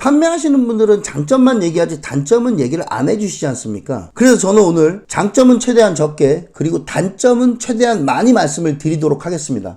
판매하시는 분들은 장점만 얘기하지 단점은 얘기를 안 해주시지 않습니까? 그래서 저는 오늘 장점은 최대한 적게 그리고 단점은 최대한 많이 말씀을 드리도록 하겠습니다.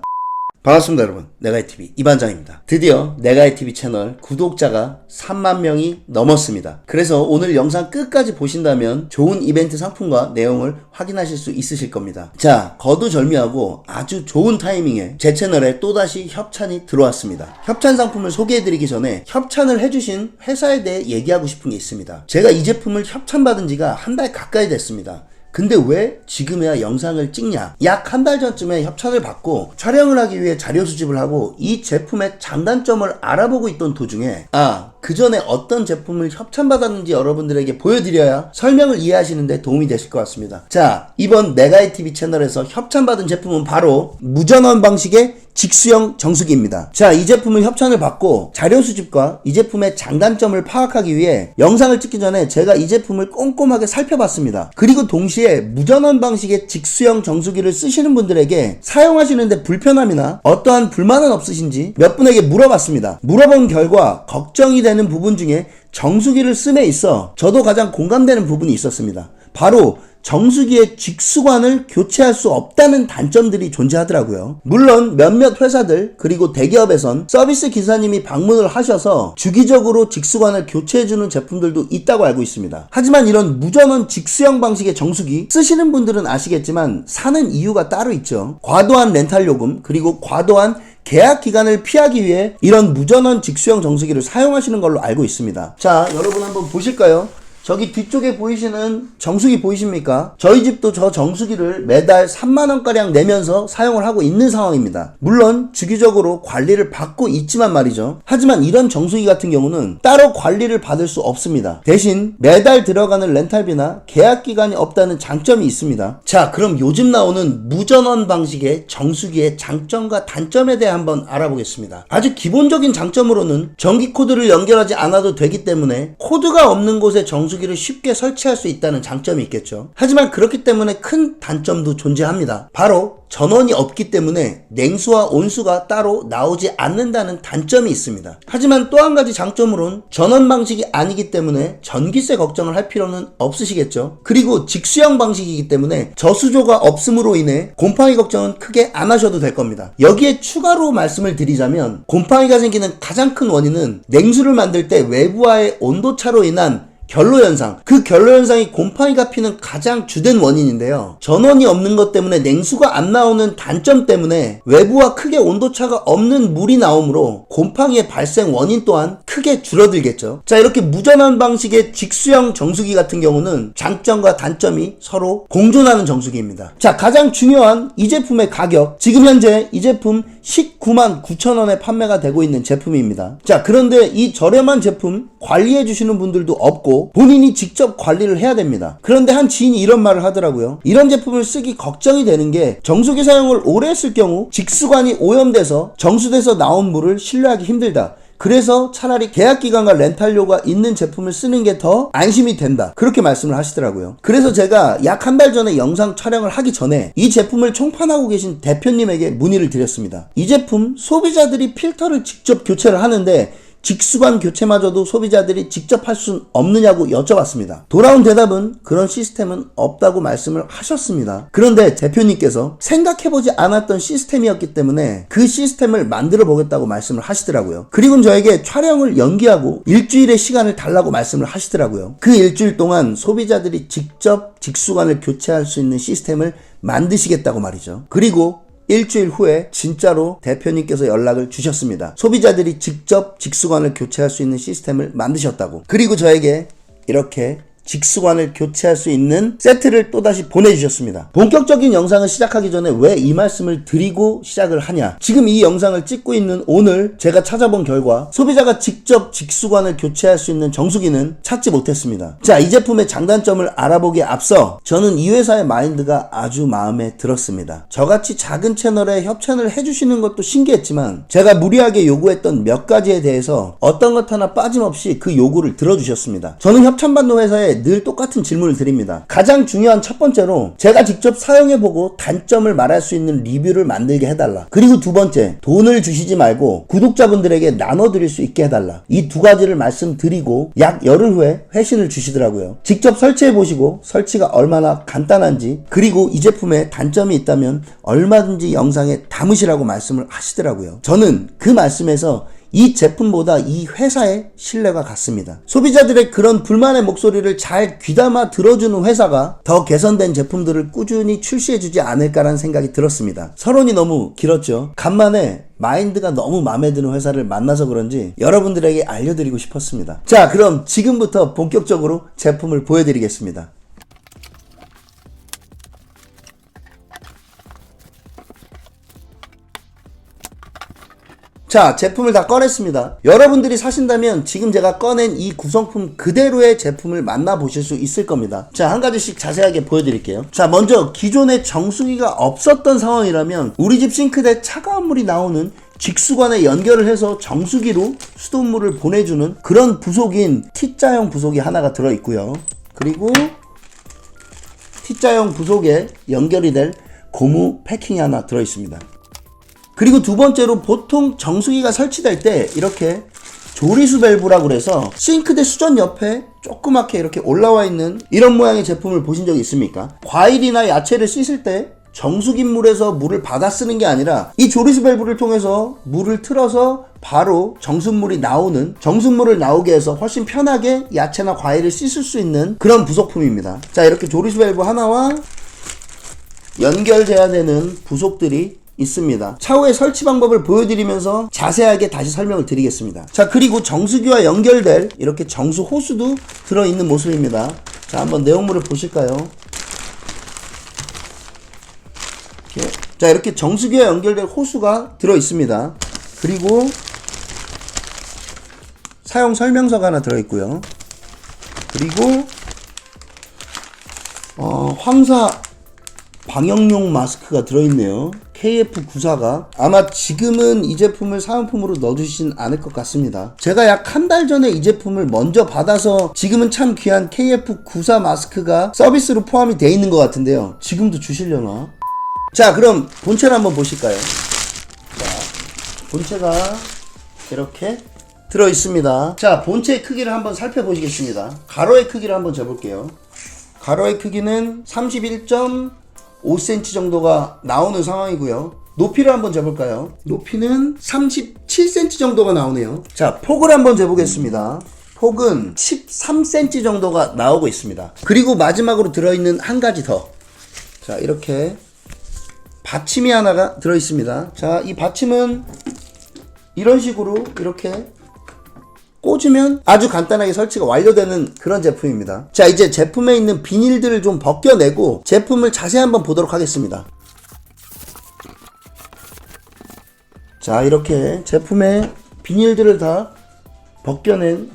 반갑습니다 여러분, 내가이TV 이반장입니다. 드디어 내가이TV 채널 구독자가 3만 명이 넘었습니다. 그래서 오늘 영상 끝까지 보신다면 좋은 이벤트 상품과 내용을 확인하실 수 있으실 겁니다. 자, 거두절미하고 아주 좋은 타이밍에 제 채널에 또다시 협찬이 들어왔습니다. 협찬 상품을 소개해드리기 전에 협찬을 해주신 회사에 대해 얘기하고 싶은 게 있습니다. 제가 이 제품을 협찬받은 지가 한 달 가까이 됐습니다. 근데 왜 지금에야 영상을 찍냐? 약 한 달 전쯤에 협찬을 받고 촬영을 하기 위해 자료 수집을 하고 이 제품의 장단점을 알아보고 있던 도중에 그 전에 어떤 제품을 협찬받았는지 여러분들에게 보여드려야 설명을 이해하시는데 도움이 되실 것 같습니다. 자, 이번 내가이TV 채널에서 협찬받은 제품은 바로 무전원 방식의 직수형 정수기입니다. 자, 이 제품을 협찬을 받고 자료 수집과 이 제품의 장단점을 파악하기 위해 영상을 찍기 전에 제가 이 제품을 꼼꼼하게 살펴봤습니다. 그리고 동시에 무전원 방식의 직수형 정수기를 쓰시는 분들에게 사용하시는데 불편함이나 어떠한 불만은 없으신지 몇 분에게 물어봤습니다. 물어본 결과 걱정이 되는 부분 중에 정수기를 씀에 있어 저도 가장 공감되는 부분이 있었습니다. 바로 정수기의 직수관을 교체할 수 없다는 단점들이 존재하더라고요. 물론 몇몇 회사들 그리고 대기업에선 서비스 기사님이 방문을 하셔서 주기적으로 직수관을 교체해주는 제품들도 있다고 알고 있습니다. 하지만 이런 무전원 직수형 방식의 정수기 쓰시는 분들은 아시겠지만 사는 이유가 따로 있죠. 과도한 렌탈 요금 그리고 과도한 계약 기간을 피하기 위해 이런 무전원 직수형 정수기를 사용하시는 걸로 알고 있습니다. 자, 여러분 한번 보실까요? 저기 뒤쪽에 보이시는 정수기 보이십니까? 저희 집도 저 정수기를 매달 3만원가량 내면서 사용을 하고 있는 상황입니다. 물론 주기적으로 관리를 받고 있지만 말이죠. 하지만 이런 정수기 같은 경우는 따로 관리를 받을 수 없습니다. 대신 매달 들어가는 렌탈비나 계약기간이 없다는 장점이 있습니다. 자, 그럼 요즘 나오는 무전원 방식의 정수기의 장점과 단점에 대해 한번 알아보겠습니다. 아주 기본적인 장점으로는 전기 코드를 연결하지 않아도 되기 때문에 코드가 없는 곳에 정수기를 쉽게 설치할 수 있다는 장점이 있겠죠. 하지만 그렇기 때문에 큰 단점도 존재합니다. 바로 전원이 없기 때문에 냉수와 온수가 따로 나오지 않는다는 단점이 있습니다. 하지만 또 한 가지 장점으론 전원 방식이 아니기 때문에 전기세 걱정을 할 필요는 없으시겠죠. 그리고 직수형 방식이기 때문에 저수조가 없음으로 인해 곰팡이 걱정은 크게 안 하셔도 될 겁니다. 여기에 추가로 말씀을 드리자면 곰팡이가 생기는 가장 큰 원인은 냉수를 만들 때 외부와의 온도차로 인한 결로현상, 그 결로현상이 곰팡이가 피는 가장 주된 원인인데요. 전원이 없는 것 때문에 냉수가 안 나오는 단점 때문에 외부와 크게 온도차가 없는 물이 나오므로 곰팡이의 발생 원인 또한 크게 줄어들겠죠. 자, 이렇게 무전원 방식의 직수형 정수기 같은 경우는 장점과 단점이 서로 공존하는 정수기입니다. 자, 가장 중요한 이 제품의 가격, 지금 현재 이 제품 19만 9천원에 판매가 되고 있는 제품입니다. 자, 그런데 이 저렴한 제품 관리해 주시는 분들도 없고 본인이 직접 관리를 해야 됩니다. 그런데 한 지인이 이런 말을 하더라고요. 이런 제품을 쓰기 걱정이 되는 게 정수기 사용을 오래 했을 경우 직수관이 오염돼서 정수돼서 나온 물을 신뢰하기 힘들다. 그래서 차라리 계약기간과 렌탈료가 있는 제품을 쓰는 게 더 안심이 된다. 그렇게 말씀을 하시더라고요. 그래서 제가 약 한 달 전에 영상 촬영을 하기 전에 이 제품을 총판하고 계신 대표님에게 문의를 드렸습니다. 이 제품 소비자들이 필터를 직접 교체를 하는데 직수관 교체마저도 소비자들이 직접 할 수 없느냐고 여쭤봤습니다. 돌아온 대답은 그런 시스템은 없다고 말씀을 하셨습니다. 그런데 대표님께서 생각해보지 않았던 시스템이었기 때문에 그 시스템을 만들어 보겠다고 말씀을 하시더라고요. 그리고 저에게 촬영을 연기하고 일주일의 시간을 달라고 말씀을 하시더라고요. 그 일주일 동안 소비자들이 직접 직수관을 교체할 수 있는 시스템을 만드시겠다고 말이죠. 그리고 일주일 후에 진짜로 대표님께서 연락을 주셨습니다. 소비자들이 직접 직수관을 교체할 수 있는 시스템을 만드셨다고. 그리고 저에게 이렇게 직수관을 교체할 수 있는 세트를 또다시 보내주셨습니다. 본격적인 영상을 시작하기 전에 왜 이 말씀을 드리고 시작을 하냐? 지금 이 영상을 찍고 있는 오늘 제가 찾아본 결과 소비자가 직접 직수관을 교체할 수 있는 정수기는 찾지 못했습니다. 자, 이 제품의 장단점을 알아보기에 앞서 저는 이 회사의 마인드가 아주 마음에 들었습니다. 저같이 작은 채널에 협찬을 해주시는 것도 신기했지만 제가 무리하게 요구했던 몇 가지에 대해서 어떤 것 하나 빠짐없이 그 요구를 들어주셨습니다. 저는 협찬받는 회사에 때 늘 똑같은 질문을 드립니다. 가장 중요한 첫 번째로 제가 직접 사용해보고 단점을 말할 수 있는 리뷰를 만들게 해달라. 그리고 두 번째, 돈을 주시지 말고 구독자분들에게 나눠드릴 수 있게 해달라. 이 두 가지를 말씀드리고 약 열흘 후에 회신을 주시더라고요. 직접 설치해보시고 설치가 얼마나 간단한지, 그리고 이 제품에 단점이 있다면 얼마든지 영상에 담으시라고 말씀을 하시더라고요. 저는 그 말씀에서 이 제품보다 이 회사의 신뢰가 같습니다. 소비자들의 그런 불만의 목소리를 잘 귀담아 들어주는 회사가 더 개선된 제품들을 꾸준히 출시해주지 않을까라는 생각이 들었습니다. 서론이 너무 길었죠. 간만에 마인드가 너무 마음에 드는 회사를 만나서 그런지 여러분들에게 알려드리고 싶었습니다. 자, 그럼 지금부터 본격적으로 제품을 보여드리겠습니다. 자, 제품을 다 꺼냈습니다. 여러분들이 사신다면 지금 제가 꺼낸 이 구성품 그대로의 제품을 만나보실 수 있을 겁니다. 자, 한 가지씩 자세하게 보여드릴게요. 자, 먼저 기존에 정수기가 없었던 상황이라면 우리 집 싱크대에 차가운 물이 나오는 직수관에 연결을 해서 정수기로 수돗물을 보내주는 그런 부속인 T자형 부속이 하나가 들어있고요. 그리고 T자형 부속에 연결이 될 고무 패킹이 하나 들어있습니다. 그리고 두 번째로 보통 정수기가 설치될 때 이렇게 조리수 밸브라고 그래서 싱크대 수전 옆에 조그맣게 이렇게 올라와 있는 이런 모양의 제품을 보신 적이 있습니까? 과일이나 야채를 씻을 때 정수기 물에서 물을 받아 쓰는 게 아니라 이 조리수 밸브를 통해서 물을 틀어서 바로 정수물이 나오는, 정수물을 나오게 해서 훨씬 편하게 야채나 과일을 씻을 수 있는 그런 부속품입니다. 자, 이렇게 조리수 밸브 하나와 연결돼야 되는 부속들이 있습니다. 차후에 설치 방법을 보여드리면서 자세하게 다시 설명을 드리겠습니다. 자, 그리고 정수기와 연결될 이렇게 정수 호수도 들어있는 모습입니다. 자, 한번 내용물을 보실까요? 이렇게. 자, 이렇게 정수기와 연결될 호수가 들어있습니다. 그리고 사용 설명서가 하나 들어있고요. 그리고 황사 방역용 마스크가 들어있네요. KF94가 아마 지금은 이 제품을 사은품으로 넣어주시진 않을 것 같습니다. 제가 약 한 달 전에 이 제품을 먼저 받아서 지금은 참 귀한 KF94 마스크가 서비스로 포함이 되어 있는 것 같은데요. 지금도 주시려나? 자, 그럼 본체를 한번 보실까요? 자, 본체가 이렇게 들어있습니다. 자, 본체의 크기를 한번 살펴보시겠습니다. 가로의 크기를 한번 재볼게요. 가로의 크기는 31.5cm 정도가 나오는 상황이고요. 높이를 한번 재볼까요? 높이는 37cm 정도가 나오네요. 자, 폭을 한번 재보겠습니다. 폭은 13cm 정도가 나오고 있습니다. 그리고 마지막으로 들어있는 한 가지 더. 자, 이렇게 받침이 하나가 들어있습니다. 자, 이 받침은 이런 식으로 이렇게 꽂으면 아주 간단하게 설치가 완료되는 그런 제품입니다. 자, 이제 제품에 있는 비닐들을 좀 벗겨내고 제품을 자세히 한번 보도록 하겠습니다. 자, 이렇게 제품의 비닐들을 다 벗겨낸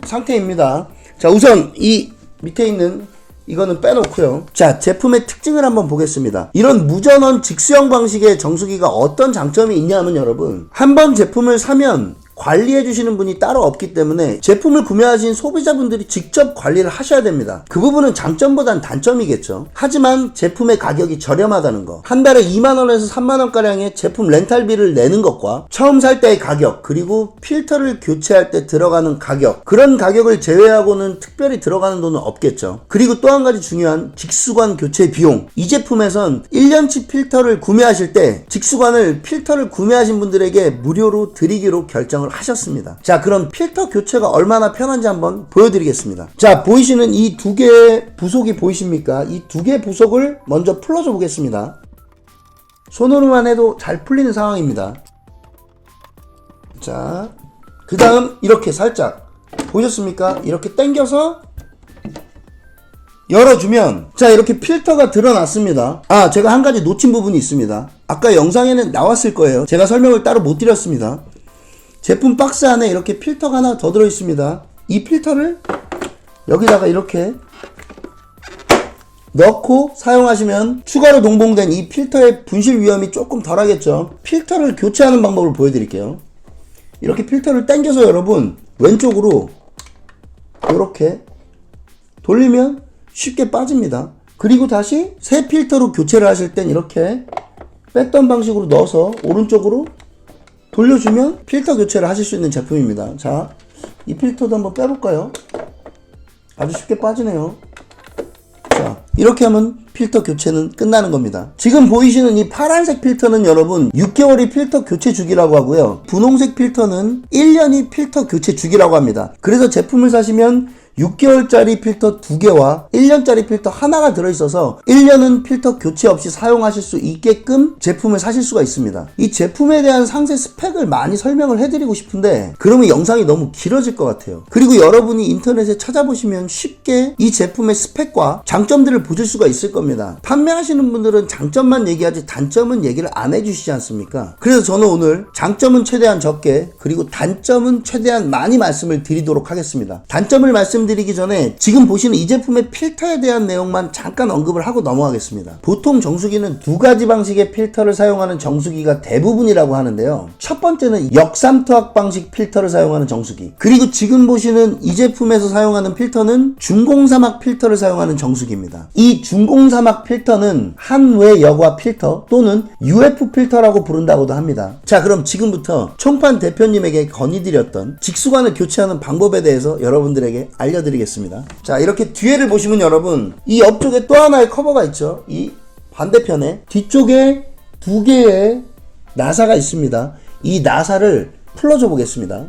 상태입니다. 자, 우선 이 밑에 있는 이거는 빼놓고요. 자, 제품의 특징을 한번 보겠습니다. 이런 무전원 직수형 방식의 정수기가 어떤 장점이 있냐면 여러분, 한번 제품을 사면 관리해 주시는 분이 따로 없기 때문에 제품을 구매하신 소비자분들이 직접 관리를 하셔야 됩니다. 그 부분은 장점보단 단점이겠죠. 하지만 제품의 가격이 저렴하다는 거, 한 달에 2만원에서 3만원가량의 제품 렌탈비를 내는 것과 처음 살 때의 가격, 그리고 필터를 교체할 때 들어가는 가격, 그런 가격을 제외하고는 특별히 들어가는 돈은 없겠죠. 그리고 또 한 가지 중요한 직수관 교체 비용, 이 제품에선 1년치 필터를 구매하실 때 직수관을 필터를 구매하신 분들에게 무료로 드리기로 결정을 하셨습니다. 자, 그럼 필터 교체가 얼마나 편한지 한번 보여드리겠습니다. 자, 보이시는 이 두 개의 부속이 보이십니까? 이 두 개의 부속을 먼저 풀어줘 보겠습니다. 손으로만 해도 잘 풀리는 상황입니다. 자, 그 다음 이렇게 살짝 보셨습니까? 이렇게 당겨서 열어주면 자, 이렇게 필터가 드러났습니다. 아, 제가 한 가지 놓친 부분이 있습니다. 아까 영상에는 나왔을 거예요. 제가 설명을 따로 못 드렸습니다. 제품 박스 안에 이렇게 필터가 하나 더 들어있습니다. 이 필터를 여기다가 이렇게 넣고 사용하시면 추가로 동봉된 이 필터의 분실 위험이 조금 덜하겠죠. 필터를 교체하는 방법을 보여드릴게요. 이렇게 필터를 당겨서 여러분 왼쪽으로 이렇게 돌리면 쉽게 빠집니다. 그리고 다시 새 필터로 교체를 하실 땐 이렇게 뺐던 방식으로 넣어서 오른쪽으로 돌려주면 필터 교체를 하실 수 있는 제품입니다. 자, 이 필터도 한번 빼볼까요? 아주 쉽게 빠지네요. 자, 이렇게 하면 필터 교체는 끝나는 겁니다. 지금 보이시는 이 파란색 필터는 여러분 6개월이 필터 교체 주기라고 하고요. 분홍색 필터는 1년이 필터 교체 주기라고 합니다. 그래서 제품을 사시면 6개월짜리 필터 2개와 1년짜리 필터 하나가 들어있어서 1년은 필터 교체 없이 사용하실 수 있게끔 제품을 사실 수가 있습니다. 이 제품에 대한 상세 스펙을 많이 설명을 해드리고 싶은데 그러면 영상이 너무 길어질 것 같아요. 그리고 여러분이 인터넷에 찾아보시면 쉽게 이 제품의 스펙과 장점들을 보실 수가 있을 겁니다. 판매하시는 분들은 장점만 얘기하지 단점은 얘기를 안 해주시지 않습니까? 그래서 저는 오늘 장점은 최대한 적게 그리고 단점은 최대한 많이 말씀을 드리도록 하겠습니다. 단점을 말씀드리기 전에 지금 보시는 이 제품의 필터에 대한 내용만 잠깐 언급을 하고 넘어가겠습니다. 보통 정수기는 두 가지 방식의 필터를 사용하는 정수기가 대부분이라고 하는데요. 첫 번째는 역삼투압 방식 필터를 사용하는 정수기, 그리고 지금 보시는 이 제품에서 사용하는 필터는 중공사막 필터를 사용하는 정수기입니다. 이 중공사막 필터는 한외 여과 필터 또는 UF 필터라고 부른다고도 합니다. 자, 그럼 지금부터 총판 대표님에게 건의드렸던 직수관을 교체하는 방법에 대해서 여러분들에게 알려드리겠습니다. 자, 이렇게 뒤에를 보시면 여러분 이 옆쪽에 또 하나의 커버가 있죠. 이 반대편에 뒤쪽에 두 개의 나사가 있습니다. 이 나사를 풀어줘 보겠습니다.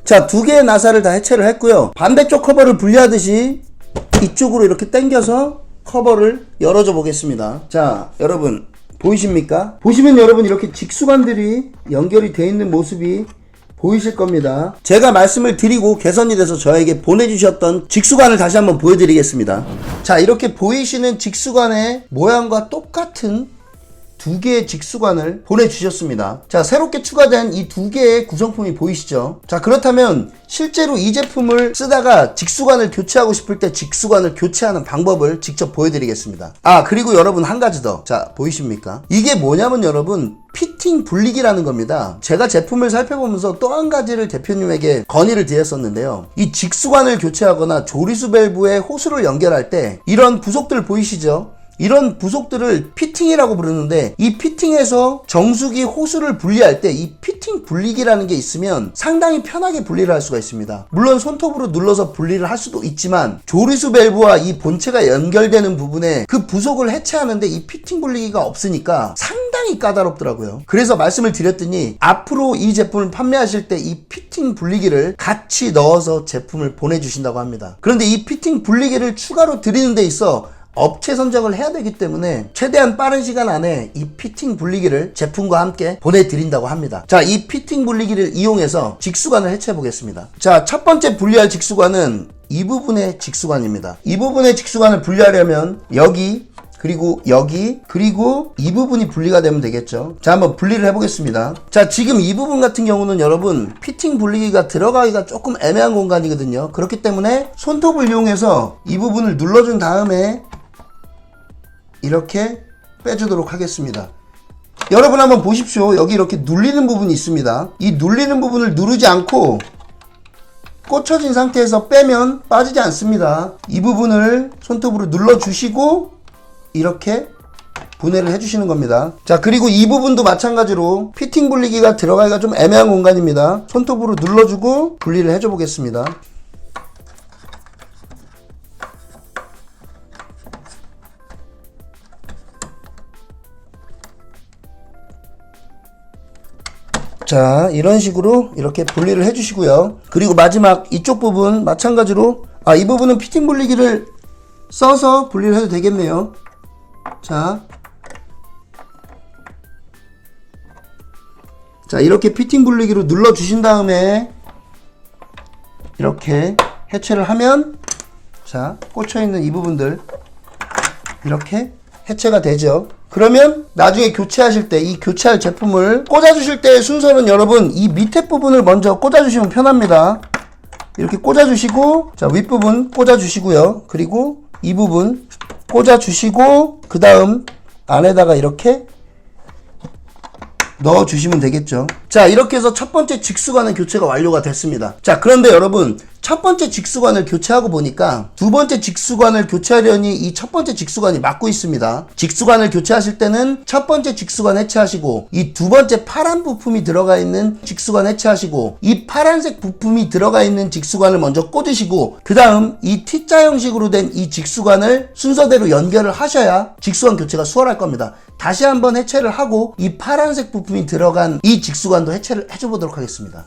자, 두 개의 나사를 다 해체를 했고요. 반대쪽 커버를 분리하듯이 이쪽으로 이렇게 당겨서 커버를 열어줘 보겠습니다. 자, 여러분 보이십니까? 보시면 여러분 이렇게 직수관들이 연결이 되어 있는 모습이 보이실 겁니다. 제가 말씀을 드리고 개선이 돼서 저에게 보내주셨던 직수관을 다시 한번 보여드리겠습니다. 자, 이렇게 보이시는 직수관의 모양과 똑같은 두 개의 직수관을 보내주셨습니다. 자, 새롭게 추가된 이 두 개의 구성품이 보이시죠? 자, 그렇다면 실제로 이 제품을 쓰다가 직수관을 교체하고 싶을 때 직수관을 교체하는 방법을 직접 보여드리겠습니다. 아, 그리고 여러분 한 가지 더. 자, 보이십니까? 이게 뭐냐면 여러분 피팅 분리기라는 겁니다. 제가 제품을 살펴보면서 또 한 가지를 대표님에게 건의를 드렸었는데요. 이 직수관을 교체하거나 조리수 밸브에 호스를 연결할 때 이런 부속들 보이시죠? 이런 부속들을 피팅이라고 부르는데 이 피팅에서 정수기 호스를 분리할 때 이 피팅 분리기라는 게 있으면 상당히 편하게 분리를 할 수가 있습니다. 물론 손톱으로 눌러서 분리를 할 수도 있지만 조리수 밸브와 이 본체가 연결되는 부분에 그 부속을 해체하는데 이 피팅 분리기가 없으니까 상당히 까다롭더라고요. 그래서 말씀을 드렸더니 앞으로 이 제품을 판매하실 때 이 피팅 분리기를 같이 넣어서 제품을 보내주신다고 합니다. 그런데 이 피팅 분리기를 추가로 드리는 데 있어 업체 선정을 해야 되기 때문에 최대한 빠른 시간 안에 이 피팅 분리기를 제품과 함께 보내드린다고 합니다. 자, 이 피팅 분리기를 이용해서 직수관을 해체해 보겠습니다. 자, 첫 번째 분리할 직수관은 이 부분의 직수관입니다. 이 부분의 직수관을 분리하려면 여기 그리고 여기 그리고 이 부분이 분리가 되면 되겠죠. 자, 한번 분리를 해보겠습니다. 자, 지금 이 부분 같은 경우는 여러분 피팅 분리기가 들어가기가 조금 애매한 공간이거든요. 그렇기 때문에 손톱을 이용해서 이 부분을 눌러준 다음에 이렇게 빼주도록 하겠습니다. 여러분 한번 보십시오. 여기 이렇게 눌리는 부분이 있습니다. 이 눌리는 부분을 누르지 않고 꽂혀진 상태에서 빼면 빠지지 않습니다. 이 부분을 손톱으로 눌러주시고 이렇게 분해를 해주시는 겁니다. 자, 그리고 이 부분도 마찬가지로 피팅 분리기가 들어가기가 좀 애매한 공간입니다. 손톱으로 눌러주고 분리를 해줘 보겠습니다. 자, 이런 식으로 이렇게 분리를 해주시고요. 그리고 마지막 이쪽 부분 마찬가지로 이 부분은 피팅 분리기를 써서 분리를 해도 되겠네요. 자, 이렇게 피팅 분리기로 눌러 주신 다음에 이렇게 해체를 하면 자, 꽂혀 있는 이 부분들 이렇게 해체가 되죠. 그러면 나중에 교체하실 때 이 교체할 제품을 꽂아주실 때의 순서는 여러분 이 밑에 부분을 먼저 꽂아주시면 편합니다. 이렇게 꽂아주시고 자, 윗부분 꽂아주시고요. 그리고 이 부분 꽂아주시고 그 다음 안에다가 이렇게 넣어주시면 되겠죠. 자, 이렇게 해서 첫 번째 직수관은 교체가 완료가 됐습니다. 자, 그런데 여러분, 첫 번째 직수관을 교체하고 보니까 두 번째 직수관을 교체하려니 이 첫 번째 직수관이 막고 있습니다. 직수관을 교체하실 때는 첫 번째 직수관 해체하시고 이 두 번째 파란 부품이 들어가 있는 직수관 해체하시고 이 파란색 부품이 들어가 있는 직수관을 먼저 꽂으시고 그 다음 이 T자 형식으로 된 이 직수관을 순서대로 연결을 하셔야 직수관 교체가 수월할 겁니다. 다시 한번 해체를 하고 이 파란색 부품이 들어간 이 직수관도 해체를 해줘 보도록 하겠습니다.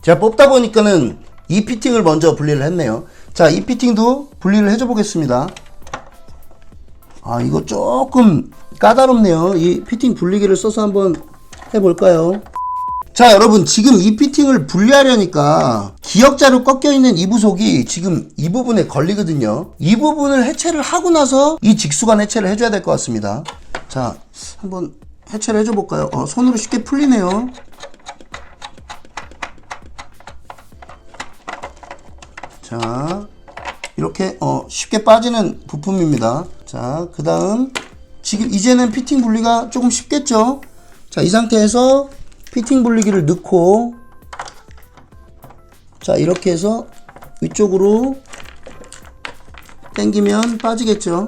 제가 뽑다 보니까는 이 피팅을 먼저 분리를 했네요. 자, 이 피팅도 분리를 해줘 보겠습니다. 아, 이거 조금 까다롭네요. 이 피팅 분리기를 써서 한번 해볼까요? 자, 여러분, 지금 이 피팅을 분리하려니까 기역자로 꺾여있는 이 부속이 지금 이 부분에 걸리거든요. 이 부분을 해체를 하고 나서 이 직수관 해체를 해줘야 될 것 같습니다. 자, 한번 해체를 해줘 볼까요? 손으로 쉽게 풀리네요. 자, 이렇게 쉽게 빠지는 부품입니다. 자, 그 다음 지금 이제는 피팅 분리가 조금 쉽겠죠. 자, 이 상태에서 피팅 분리기를 넣고, 자, 이렇게 해서 위쪽으로 당기면 빠지겠죠.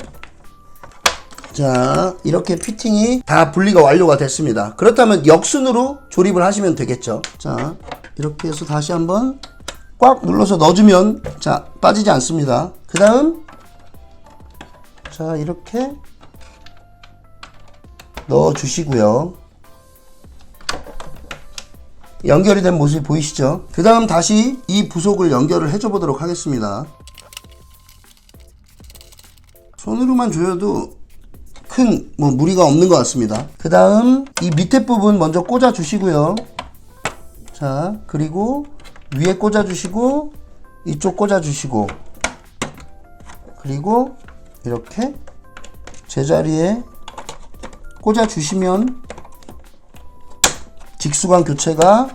자, 이렇게 피팅이 다 분리가 완료가 됐습니다. 그렇다면 역순으로 조립을 하시면 되겠죠. 자, 이렇게 해서 다시 한번 꽉 눌러서 넣어주면, 자, 빠지지 않습니다. 그 다음, 자, 이렇게 넣어주시고요. 연결이 된 모습이 보이시죠? 그 다음 다시 이 부속을 연결을 해줘 보도록 하겠습니다. 손으로만 조여도 큰 무리가 없는 것 같습니다. 그 다음 이 밑에 부분 먼저 꽂아 주시고요. 자, 그리고 위에 꽂아 주시고 이쪽 꽂아 주시고 그리고 이렇게 제자리에 꽂아 주시면 직수관 교체가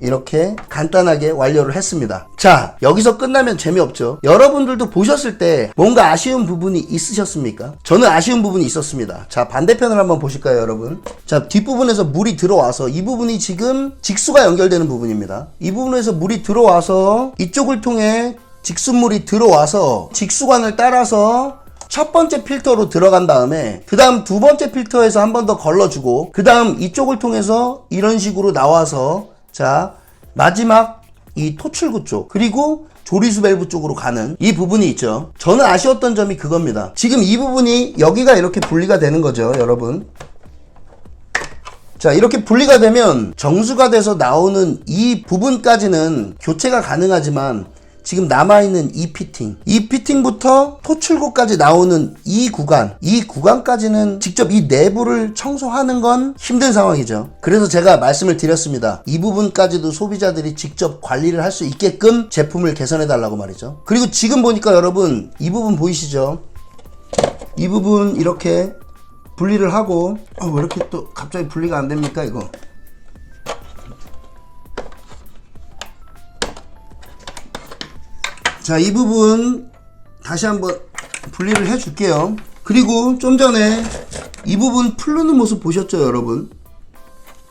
이렇게 간단하게 완료를 했습니다. 자, 여기서 끝나면 재미없죠. 여러분들도 보셨을 때 뭔가 아쉬운 부분이 있으셨습니까? 저는 아쉬운 부분이 있었습니다. 자, 반대편을 한번 보실까요, 여러분? 자, 뒷부분에서 물이 들어와서 이 부분이 지금 직수가 연결되는 부분입니다. 이 부분에서 물이 들어와서 이쪽을 통해 직수물이 들어와서 직수관을 따라서 첫 번째 필터로 들어간 다음에 그 다음 두 번째 필터에서 한 번 더 걸러주고 그 다음 이쪽을 통해서 이런 식으로 나와서 자, 마지막 이 토출구 쪽 그리고 조리수 밸브 쪽으로 가는 이 부분이 있죠. 저는 아쉬웠던 점이 그겁니다. 지금 이 부분이 여기가 이렇게 분리가 되는 거죠, 여러분. 자, 이렇게 분리가 되면 정수가 돼서 나오는 이 부분까지는 교체가 가능하지만 지금 남아있는 이 피팅부터 토출구까지 나오는 이 구간까지는 직접 이 내부를 청소하는 건 힘든 상황이죠. 그래서 제가 말씀을 드렸습니다. 이 부분까지도 소비자들이 직접 관리를 할 수 있게끔 제품을 개선해 달라고 말이죠. 그리고 지금 보니까 여러분 이 부분 보이시죠? 이 부분 이렇게 분리를 하고 왜 이렇게 또 갑자기 분리가 안 됩니까 이거? 자, 이 부분 다시 한번 분리를 해 줄게요. 그리고 좀 전에 이 부분 풀르는 모습 보셨죠, 여러분?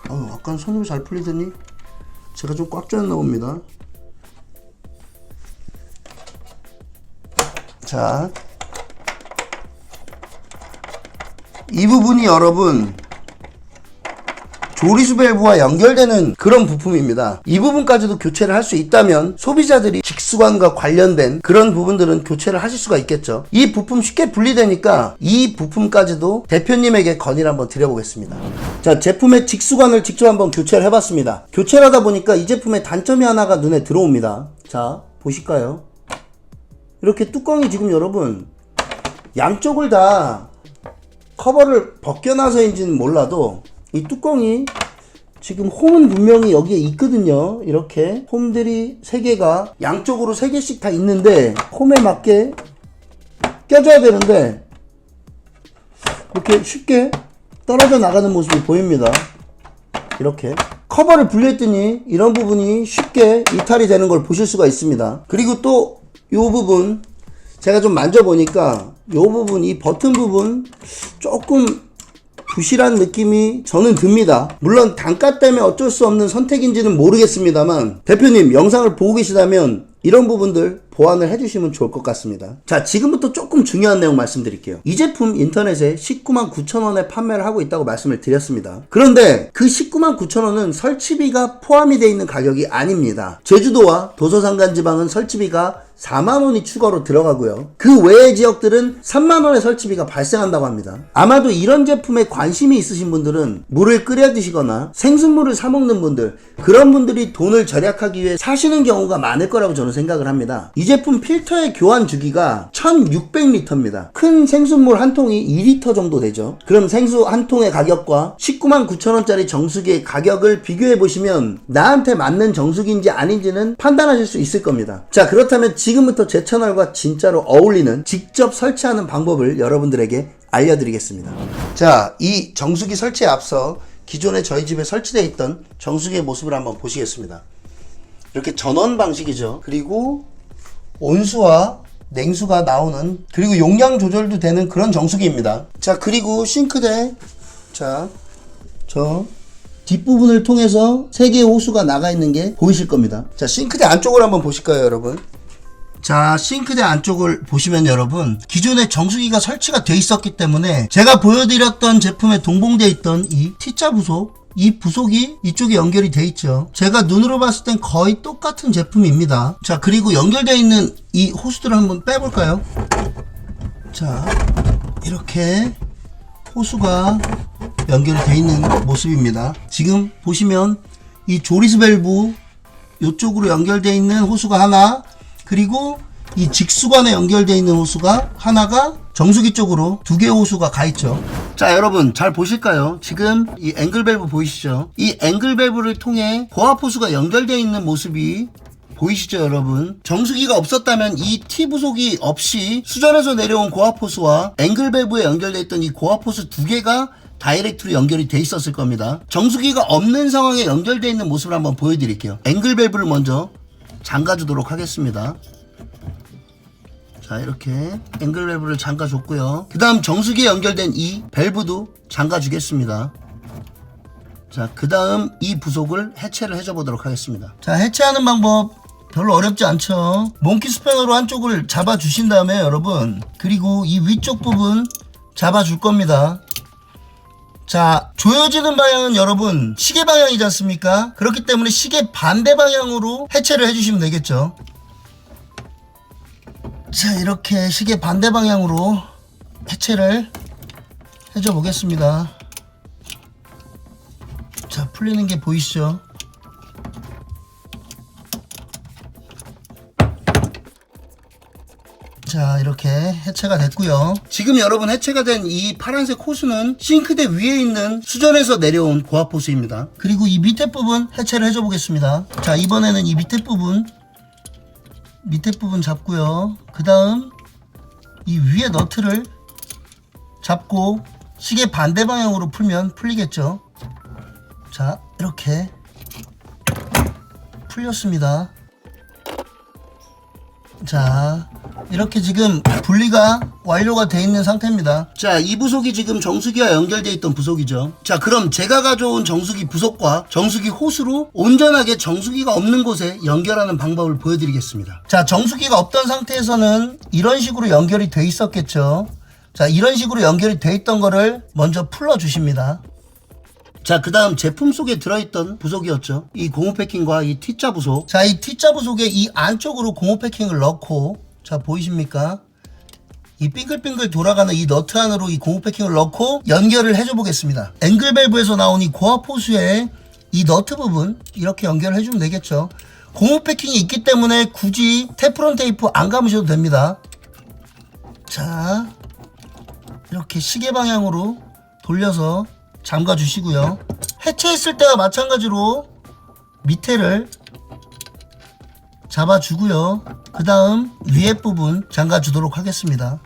아까 손으로 잘 풀리더니 제가 좀 꽉 조였나 봅니다. 자, 이 부분이 여러분 조리수 밸브와 연결되는 그런 부품입니다. 이 부분까지도 교체를 할 수 있다면 소비자들이 직수관과 관련된 그런 부분들은 교체를 하실 수가 있겠죠. 이 부품 쉽게 분리되니까 이 부품까지도 대표님에게 건의를 한번 드려보겠습니다. 자, 제품의 직수관을 직접 한번 교체를 해봤습니다. 교체를 하다 보니까 이 제품의 단점이 하나가 눈에 들어옵니다. 자, 보실까요? 이렇게 뚜껑이 지금 여러분 양쪽을 다 커버를 벗겨놔서인지는 몰라도 이 뚜껑이 지금 홈은 분명히 여기에 있거든요. 이렇게 홈들이 3개가 양쪽으로 3개씩 다 있는데 홈에 맞게 껴줘야 되는데 이렇게 쉽게 떨어져 나가는 모습이 보입니다. 이렇게 커버를 분리했더니 이런 부분이 쉽게 이탈이 되는 걸 보실 수가 있습니다. 그리고 또 이 부분 제가 좀 만져보니까 이 부분, 이 버튼 부분 조금 부실한 느낌이 저는 듭니다. 물론 단가 때문에 어쩔 수 없는 선택인지는 모르겠습니다만 대표님 영상을 보고 계시다면 이런 부분들 보완을 해주시면 좋을 것 같습니다. 자, 지금부터 조금 중요한 내용 말씀드릴게요. 이 제품 인터넷에 199,000원에 판매를 하고 있다고 말씀을 드렸습니다. 그런데 그 199,000원은 설치비가 포함이 되어 있는 가격이 아닙니다. 제주도와 도서산간지방은 설치비가 4만원이 추가로 들어가고요. 그 외의 지역들은 3만원의 설치비가 발생한다고 합니다. 아마도 이런 제품에 관심이 있으신 분들은 물을 끓여 드시거나 생수물을 사 먹는 분들, 그런 분들이 돈을 절약하기 위해 사시는 경우가 많을 거라고 저는 생각을 합니다. 이 제품 필터의 교환 주기가 1600리터입니다. 큰 생수물 한 통이 2리터 정도 되죠. 그럼 생수 한 통의 가격과 199,000원짜리 정수기의 가격을 비교해 보시면 나한테 맞는 정수기인지 아닌지는 판단하실 수 있을 겁니다. 자, 그렇다면 지금부터 제 채널과 진짜로 어울리는 직접 설치하는 방법을 여러분들에게 알려드리겠습니다. 자, 이 정수기 설치에 앞서 기존에 저희 집에 설치되어 있던 정수기의 모습을 한번 보시겠습니다. 이렇게 전원 방식이죠. 그리고 온수와 냉수가 나오는, 그리고 용량 조절도 되는 그런 정수기입니다. 자, 그리고 싱크대, 자, 저 뒷부분을 통해서 3개의 호수가 나가 있는 게 보이실 겁니다. 자, 싱크대 안쪽을 한번 보실까요, 여러분? 자, 싱크대 안쪽을 보시면 여러분, 기존에 정수기가 설치가 되어 있었기 때문에 제가 보여드렸던 제품에 동봉되어 있던 이 T자 부속, 이 부속이 이쪽에 연결이 되어 있죠. 제가 눈으로 봤을 땐 거의 똑같은 제품입니다. 자, 그리고 연결되어 있는 이 호스들을 한번 빼볼까요? 자, 이렇게 호수가 연결이 되어 있는 모습입니다. 지금 보시면 이 조리스 밸브 이쪽으로 연결되어 있는 호수가 하나, 그리고 이 직수관에 연결되어 있는 호수가 하나가 정수기 쪽으로 2개의 호수가 가 있죠. 자, 여러분 잘 보실까요? 지금 이 앵글 밸브 보이시죠? 이 앵글 밸브를 통해 고압 호수가 연결되어 있는 모습이 보이시죠, 여러분? 정수기가 없었다면 이 T 부속이 없이 수전에서 내려온 고압 호수와 앵글 밸브에 연결되어 있던 이 고압 호수 2개가 다이렉트로 연결이 돼 있었을 겁니다. 정수기가 없는 상황에 연결되어 있는 모습을 한번 보여드릴게요. 앵글 밸브를 먼저 잠가주도록 하겠습니다. 자, 이렇게 앵글 밸브를 잠가줬고요. 그 다음 정수기에 연결된 이 밸브도 잠가주겠습니다. 자, 그 다음 이 부속을 해체를 해줘 보도록 하겠습니다. 자, 해체하는 방법 별로 어렵지 않죠. 몽키 스패너로 한쪽을 잡아주신 다음에 여러분, 그리고 이 위쪽 부분 잡아줄 겁니다. 자, 조여지는 방향은 여러분 시계 방향이지 않습니까? 그렇기 때문에 시계 반대 방향으로 해체를 해주시면 되겠죠. 자, 이렇게 시계 반대 방향으로 해체를 해줘 보겠습니다. 자, 풀리는 게 보이시죠? 자, 이렇게 해체가 됐고요. 지금 여러분 해체가 된 이 파란색 호수는 싱크대 위에 있는 수전에서 내려온 고압 호수입니다. 그리고 이 밑에 부분 해체를 해줘 보겠습니다. 자, 이번에는 이 밑에 부분 잡고요. 그 다음 이 위에 너트를 잡고 시계 반대 방향으로 풀면 풀리겠죠. 자, 이렇게 풀렸습니다. 자, 이렇게 지금 분리가 완료가 되어 있는 상태입니다. 자, 이 부속이 지금 정수기와 연결되어 있던 부속이죠. 자, 그럼 제가 가져온 정수기 부속과 정수기 호스로 온전하게 정수기가 없는 곳에 연결하는 방법을 보여드리겠습니다. 자, 정수기가 없던 상태에서는 이런 식으로 연결이 되어 있었겠죠. 자, 이런 식으로 연결이 되어 있던 거를 먼저 풀어 주십니다. 자, 그 다음 제품 속에 들어있던 부속이었죠. 이 고무 패킹과 이 T자 부속. 자, 이 T자 부속에 이 안쪽으로 고무 패킹을 넣고, 자, 보이십니까? 이 빙글빙글 돌아가는 이 너트 안으로 이 고무 패킹을 넣고 연결을 해줘 보겠습니다. 앵글 밸브에서 나온 이 고압 호수에 이 너트 부분 이렇게 연결을 해주면 되겠죠. 고무 패킹이 있기 때문에 굳이 테프론 테이프 안 감으셔도 됩니다. 자, 이렇게 시계 방향으로 돌려서 잠가 주시고요. 해체했을 때와 마찬가지로 밑에를 잡아 주고요. 그 다음 위에 부분 잠가 주도록 하겠습니다.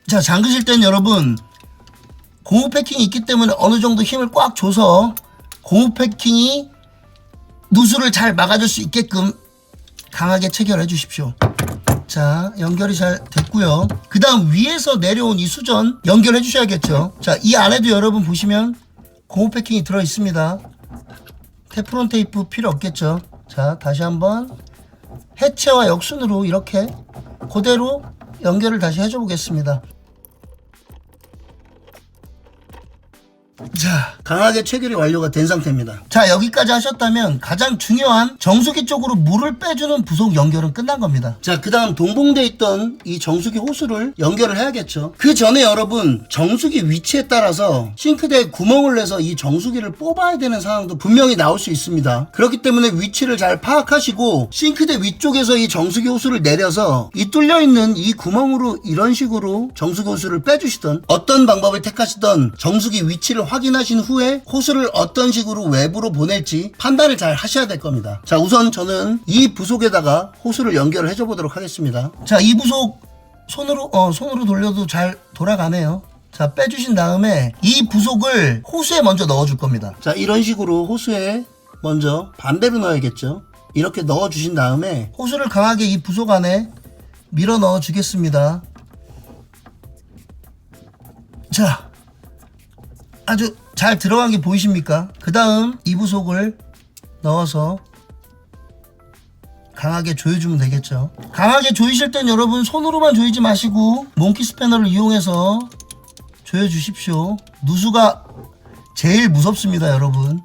자, 잠그실 땐 여러분 고무 패킹이 있기 때문에 어느 정도 힘을 꽉 줘서 고무 패킹이 누수를 잘 막아줄 수 있게끔 강하게 체결해 주십시오. 자, 연결이 잘 됐고요. 그 다음 위에서 내려온 이 수전 연결해 주셔야겠죠. 자, 이 안에도 여러분 보시면 고무 패킹이 들어 있습니다. 테프론 테이프 필요 없겠죠. 자, 다시 한번 해체와 역순으로 이렇게 그대로 연결을 다시 해줘 보겠습니다. 자, 강하게 체결이 완료가 된 상태입니다. 자, 여기까지 하셨다면 가장 중요한 정수기 쪽으로 물을 빼주는 부속 연결은 끝난 겁니다. 자, 그 다음 동봉되어 있던 이 정수기 호스를 연결을 해야겠죠. 그 전에 여러분, 정수기 위치에 따라서 싱크대에 구멍을 내서 이 정수기를 뽑아야 되는 상황도 분명히 나올 수 있습니다. 그렇기 때문에 위치를 잘 파악하시고 싱크대 위쪽에서 이 정수기 호스를 내려서 이 뚫려있는 이 구멍으로 이런 식으로 정수기 호스를 빼주시던, 어떤 방법을 택하시던 정수기 위치를 확인하신 후에 호스를 어떤 식으로 외부로 보낼지 판단을 잘 하셔야 될 겁니다. 자, 우선 저는 이 부속에다가 호스를 연결을 해줘 보도록 하겠습니다. 자, 이 부속 손으로 돌려도 잘 돌아가네요. 자, 빼주신 다음에 이 부속을 호스에 먼저 넣어줄 겁니다. 자, 이런 식으로 호스에 먼저 반대로 넣어야겠죠. 이렇게 넣어주신 다음에 호스를 강하게 이 부속 안에 밀어 넣어 주겠습니다. 자, 아주 잘 들어간 게 보이십니까? 그 다음 이 부속을 넣어서 강하게 조여주면 되겠죠. 강하게 조이실 땐 여러분 손으로만 조이지 마시고 몽키 스패너를 이용해서 조여주십시오. 누수가 제일 무섭습니다, 여러분.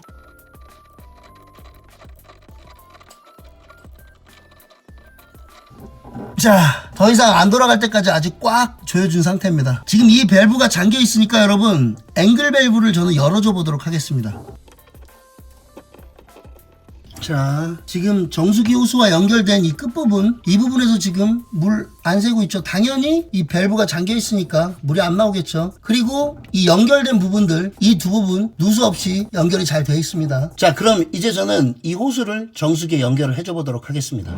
자, 더 이상 안 돌아갈 때까지 아직 꽉 조여준 상태입니다. 지금 이 밸브가 잠겨 있으니까 여러분 앵글 밸브를 저는 열어줘 보도록 하겠습니다. 자, 지금 정수기 호스와 연결된 이 끝부분, 이 부분에서 지금 물 안 새고 있죠. 당연히 이 밸브가 잠겨 있으니까 물이 안 나오겠죠. 그리고 이 연결된 부분들, 이 두 부분 누수 없이 연결이 잘 되어 있습니다. 자, 그럼 이제 저는 이 호스를 정수기에 연결을 해줘 보도록 하겠습니다.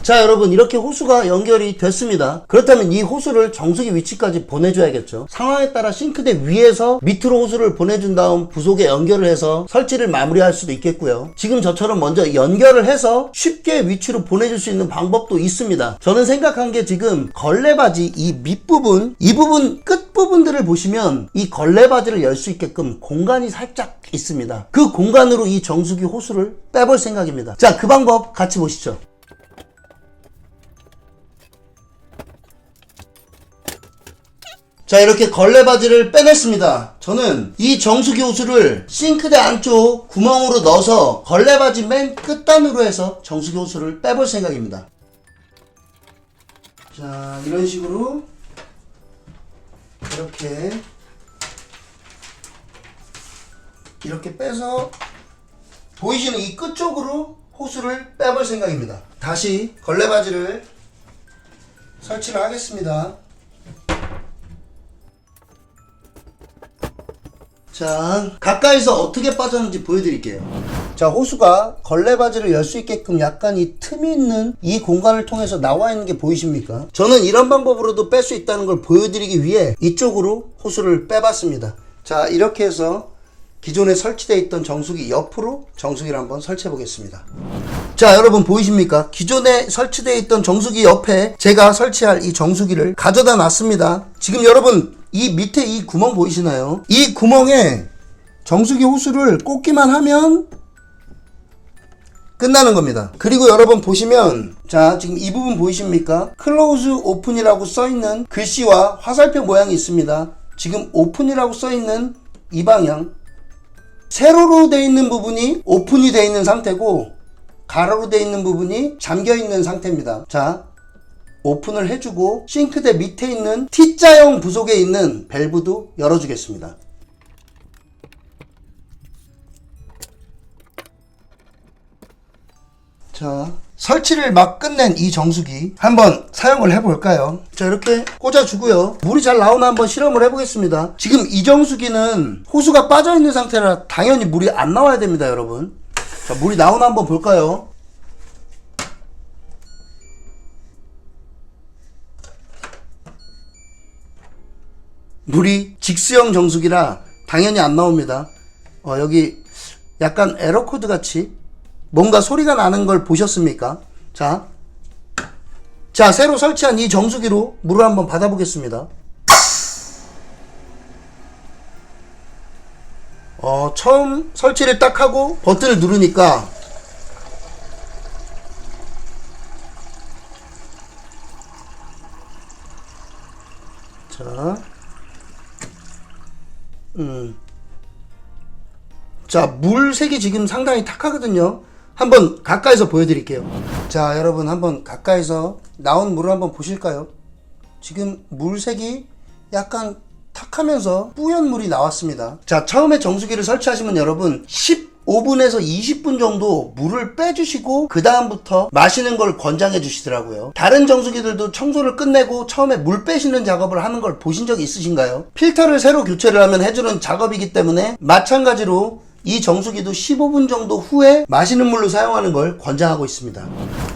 자, 여러분 이렇게 호스가 연결이 됐습니다. 그렇다면 이 호스를 정수기 위치까지 보내줘야겠죠. 상황에 따라 싱크대 위에서 밑으로 호스를 보내준 다음 부속에 연결을 해서 설치를 마무리할 수도 있겠고요. 지금 저처럼 먼저 연결을 해서 쉽게 위치로 보내줄 수 있는 방법도 있습니다. 저는 생각한 게 지금 걸레바지 이 밑부분, 이 부분 끝부분들을 보시면 이 걸레바지를 열 수 있게끔 공간이 살짝 있습니다. 그 공간으로 이 정수기 호스를 빼볼 생각입니다. 자, 그 방법 같이 보시죠. 자, 이렇게 걸레바지를 빼냈습니다. 저는 이 정수기 호스를 싱크대 안쪽 구멍으로 넣어서 걸레바지 맨 끝단으로 해서 정수기 호스를 빼볼 생각입니다. 자, 이런 식으로 이렇게 빼서 보이시는 이 끝쪽으로 호스를 빼볼 생각입니다. 다시 걸레바지를 설치를 하겠습니다. 자, 가까이서 어떻게 빠졌는지 보여드릴게요. 자, 호수가 걸레바지를 열 수 있게끔 약간 이 틈이 있는 이 공간을 통해서 나와 있는 게 보이십니까? 저는 이런 방법으로도 뺄 수 있다는 걸 보여드리기 위해 이쪽으로 호수를 빼봤습니다. 자, 이렇게 해서 기존에 설치되어 있던 정수기 옆으로 정수기를 한번 설치해 보겠습니다. 자, 여러분 보이십니까? 기존에 설치되어 있던 정수기 옆에 제가 설치할 이 정수기를 가져다 놨습니다. 지금 여러분 이 밑에 이 구멍 보이시나요? 이 구멍에 정수기 호스를 꽂기만 하면 끝나는 겁니다. 그리고 여러분 보시면, 자, 지금 이 부분 보이십니까? 클로즈 오픈이라고 써있는 글씨와 화살표 모양이 있습니다. 지금 오픈이라고 써있는 이 방향, 세로로 되어 있는 부분이 오픈이 되어 있는 상태고 가로로 되어 있는 부분이 잠겨 있는 상태입니다. 자, 오픈을 해주고 싱크대 밑에 있는 T자형 부속에 있는 밸브도 열어주겠습니다. 자, 설치를 막 끝낸 이 정수기 한번 사용을 해볼까요? 자, 이렇게 꽂아주고요. 물이 잘 나오나 한번 실험을 해보겠습니다. 지금 이 정수기는 호수가 빠져있는 상태라 당연히 물이 안 나와야 됩니다, 여러분. 자, 물이 나오나 한번 볼까요? 물이 직수형 정수기라 당연히 안 나옵니다. 여기 약간 에러 코드 같이 뭔가 소리가 나는 걸 보셨습니까? 자, 새로 설치한 이 정수기로 물을 한번 받아보겠습니다. 처음 설치를 딱 하고 버튼을 누르니까 자, 물색이 지금 상당히 탁하거든요. 한번 가까이서 보여드릴게요. 자, 여러분 한번 가까이서 나온 물을 한번 보실까요? 지금 물색이 약간 탁하면서 뿌연 물이 나왔습니다. 자, 처음에 정수기를 설치하시면 여러분 15분에서 20분 정도 물을 빼주시고 그 다음부터 마시는 걸 권장해 주시더라고요. 다른 정수기들도 청소를 끝내고 처음에 물 빼시는 작업을 하는 걸 보신 적 있으신가요? 필터를 새로 교체를 하면 해주는 작업이기 때문에 마찬가지로 이 정수기도 15분 정도 후에 마시는 물로 사용하는 걸 권장하고 있습니다.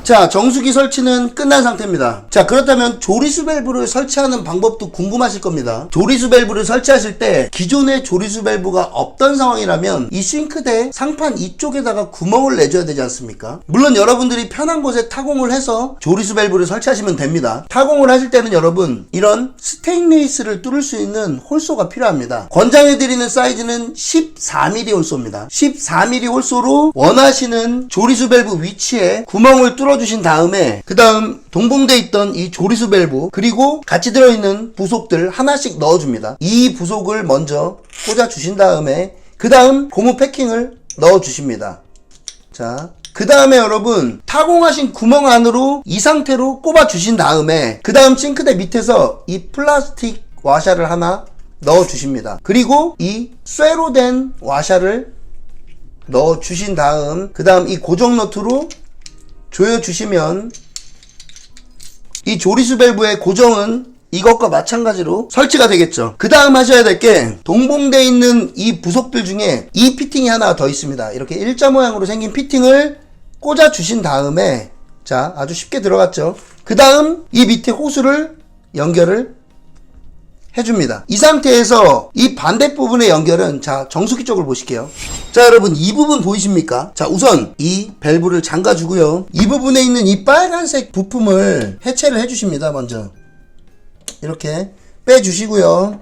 자, 정수기 설치는 끝난 상태입니다. 자, 그렇다면 조리수 밸브를 설치하는 방법도 궁금하실 겁니다. 조리수 밸브를 설치하실 때 기존의 조리수 밸브가 없던 상황이라면 이 싱크대 상판 이쪽에다가 구멍을 내줘야 되지 않습니까? 물론 여러분들이 편한 곳에 타공을 해서 조리수 밸브를 설치하시면 됩니다. 타공을 하실 때는 여러분 이런 스테인레스를 뚫을 수 있는 홀소가 필요합니다. 권장해드리는 사이즈는 14mm 홀소입니다. 14mm 홀소로 원하시는 조리수 밸브 위치에 구멍을 뚫어주신 다음에 그 다음 동봉돼 있던 이 조리수 밸브 그리고 같이 들어있는 부속들 하나씩 넣어줍니다. 이 부속을 먼저 꽂아주신 다음에 그 다음 고무 패킹을 넣어주십니다. 자, 그 다음에 여러분 타공하신 구멍 안으로 이 상태로 꼽아주신 다음에 그 다음 싱크대 밑에서 이 플라스틱 와샤를 하나 넣어주십니다. 그리고 이 쇠로 된 와샤를 넣어주신 다음 그 다음 이 고정 너트로 조여주시면 이 조리수 밸브의 고정은 이것과 마찬가지로 설치가 되겠죠. 그 다음 하셔야 될 게 동봉되어 있는 이 부속들 중에 이 피팅이 하나 더 있습니다. 이렇게 일자 모양으로 생긴 피팅을 꽂아주신 다음에 자, 아주 쉽게 들어갔죠. 그 다음 이 밑에 호스를 연결을 해줍니다. 이 상태에서 이 반대부분의 연결은 자, 정수기 쪽을 보실게요. 자, 여러분 이 부분 보이십니까? 자, 우선 이 밸브를 잠가주고요. 이 부분에 있는 이 빨간색 부품을 해체를 해주십니다. 먼저 이렇게 빼주시고요.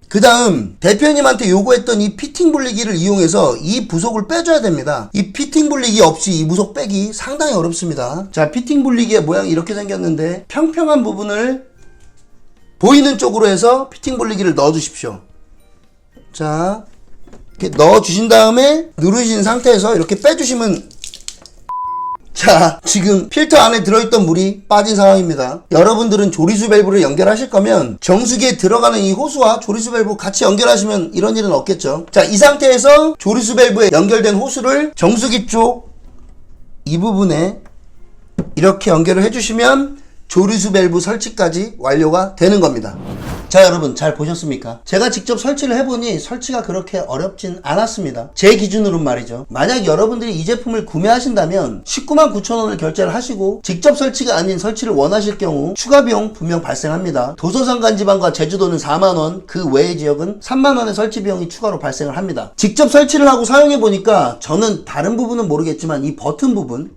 그 다음 대표님한테 요구했던 이 피팅 분리기를 이용해서 이 부속을 빼줘야 됩니다. 이 피팅 분리기 없이 이 부속 빼기 상당히 어렵습니다. 자, 피팅 분리기의 모양이 이렇게 생겼는데 평평한 부분을 보이는 쪽으로 해서 피팅 분리기를 넣어 주십시오. 자, 이렇게 넣어 주신 다음에 누르신 상태에서 이렇게 빼주시면 자, 지금 필터 안에 들어있던 물이 빠진 상황입니다. 여러분들은 조리수 밸브를 연결하실 거면 정수기에 들어가는 이 호수와 조리수 밸브 같이 연결하시면 이런 일은 없겠죠. 자, 이 상태에서 조리수 밸브에 연결된 호수를 정수기 쪽 이 부분에 이렇게 연결을 해주시면 조리수 밸브 설치까지 완료가 되는 겁니다. 자, 여러분 잘 보셨습니까? 제가 직접 설치를 해보니 설치가 그렇게 어렵진 않았습니다. 제 기준으로는 말이죠. 만약 여러분들이 이 제품을 구매하신다면 199,000원을 결제를 하시고 직접 설치가 아닌 설치를 원하실 경우 추가 비용 분명 발생합니다. 도서상간 지방과 제주도는 4만원, 그 외의 지역은 3만원의 설치 비용이 추가로 발생을 합니다. 직접 설치를 하고 사용해보니까 저는 다른 부분은 모르겠지만 이 버튼 부분,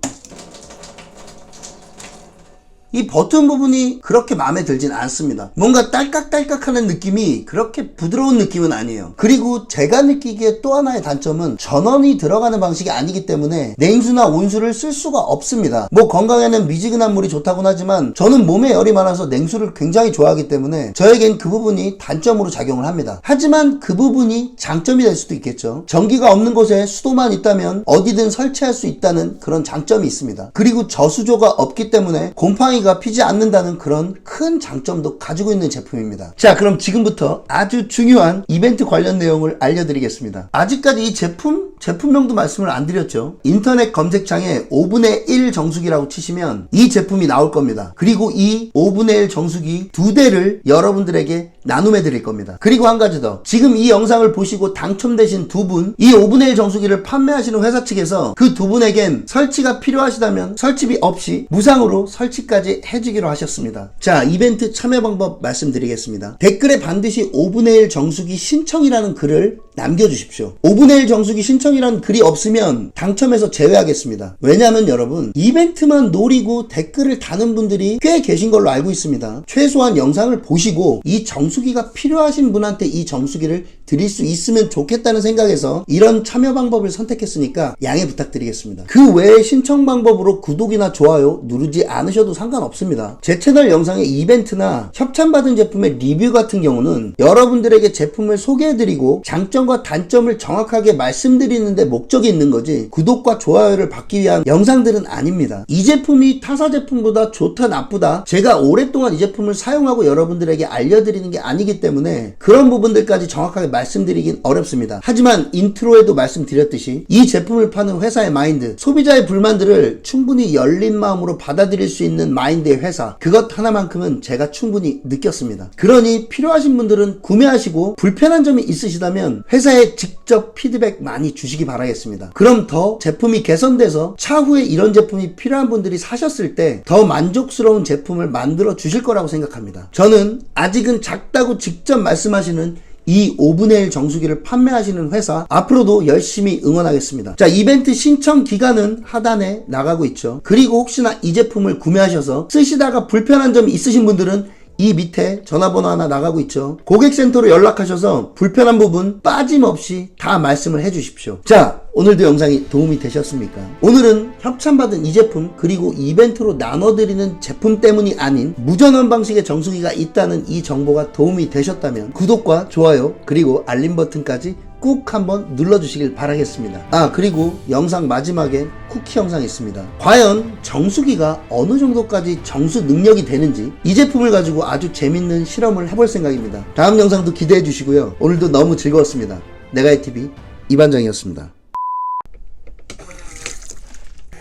이 버튼 부분이 그렇게 마음에 들진 않습니다. 뭔가 딸깍딸깍하는 느낌이 그렇게 부드러운 느낌은 아니에요. 그리고 제가 느끼기에 또 하나의 단점은 전원이 들어가는 방식이 아니기 때문에 냉수나 온수를 쓸 수가 없습니다. 뭐 건강에는 미지근한 물이 좋다곤 하지만 저는 몸에 열이 많아서 냉수를 굉장히 좋아하기 때문에 저에겐 그 부분이 단점으로 작용을 합니다. 하지만 그 부분이 장점이 될 수도 있겠죠. 전기가 없는 곳에 수도만 있다면 어디든 설치할 수 있다는 그런 장점이 있습니다. 그리고 저수조가 없기 때문에 곰팡이가 피지 않는다는 그런 큰 장점도 가지고 있는 제품입니다. 자, 그럼 지금부터 아주 중요한 이벤트 관련 내용을 알려드리겠습니다. 아직까지 이 제품명도 말씀을 안 드렸죠. 인터넷 검색창에 5분의 1 정수기라고 치시면 이 제품이 나올 겁니다. 그리고 이 5분의 1 정수기 2대를 여러분들에게 나눔해 드릴 겁니다. 그리고 한 가지 더, 지금 이 영상을 보시고 당첨되신 두 분, 이 5분의 1 정수기를 판매하시는 회사 측에서 그 두 분에겐 설치가 필요하시다면 설치비 없이 무상으로 설치까지 해주기로 하셨습니다. 자, 이벤트 참여 방법 말씀드리겠습니다. 댓글에 반드시 5분의 1 정수기 신청이라는 글을 남겨주십시오. 5분의 1 정수기 신청이라는 글이 없으면 당첨에서 제외하겠습니다. 왜냐하면 여러분, 이벤트만 노리고 댓글을 다는 분들이 꽤 계신 걸로 알고 있습니다. 최소한 영상을 보시고 이 정수기가 필요하신 분한테 이 정수기를 드릴 수 있으면 좋겠다는 생각에서 이런 참여 방법을 선택했으니까 양해 부탁드리겠습니다. 그 외에 신청 방법으로 구독이나 좋아요 누르지 않으셔도 상관없습니다. 제 채널 영상의 이벤트나 협찬받은 제품의 리뷰 같은 경우는 여러분들에게 제품을 소개해드리고 장점과 단점을 정확하게 말씀드리는데 목적이 있는 거지 구독과 좋아요를 받기 위한 영상들은 아닙니다. 이 제품이 타사 제품보다 좋다 나쁘다 제가 오랫동안 이 제품을 사용하고 여러분들에게 알려드리는 게 아니기 때문에 그런 부분들까지 정확하게 말씀드리긴 어렵습니다. 하지만 인트로에도 말씀드렸듯이 이 제품을 파는 회사의 마인드, 소비자의 불만들을 충분히 열린 마음으로 받아들일 수 있는 마인드의 회사, 그것 하나만큼은 제가 충분히 느꼈습니다. 그러니 필요하신 분들은 구매하시고 불편한 점이 있으시다면 회사에 직접 피드백 많이 주시기 바라겠습니다. 그럼 더 제품이 개선돼서 차후에 이런 제품이 필요한 분들이 사셨을 때 더 만족스러운 제품을 만들어 주실 거라고 생각합니다. 저는 아직은 작다고 직접 말씀하시는 이 5분의 1 정수기를 판매하시는 회사 앞으로도 열심히 응원하겠습니다. 자, 이벤트 신청 기간은 하단에 나가고 있죠. 그리고 혹시나 이 제품을 구매하셔서 쓰시다가 불편한 점이 있으신 분들은 이 밑에 전화번호 하나 나가고 있죠. 고객센터로 연락하셔서 불편한 부분 빠짐없이 다 말씀을 해주십시오. 자, 오늘도 영상이 도움이 되셨습니까? 오늘은 협찬받은 이 제품 그리고 이벤트로 나눠드리는 제품 때문이 아닌 무전원 방식의 정수기가 있다는 이 정보가 도움이 되셨다면 구독과 좋아요 그리고 알림 버튼까지 꾹 한번 눌러주시길 바라겠습니다. 아, 그리고 영상 마지막에 쿠키 영상이 있습니다. 과연 정수기가 어느 정도까지 정수 능력이 되는지 이 제품을 가지고 아주 재밌는 실험을 해볼 생각입니다. 다음 영상도 기대해 주시고요. 오늘도 너무 즐거웠습니다. 내가이TV 이반장이었습니다.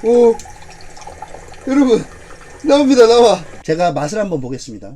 오, 여러분 나옵니다. 나와. 제가 맛을 한번 보겠습니다.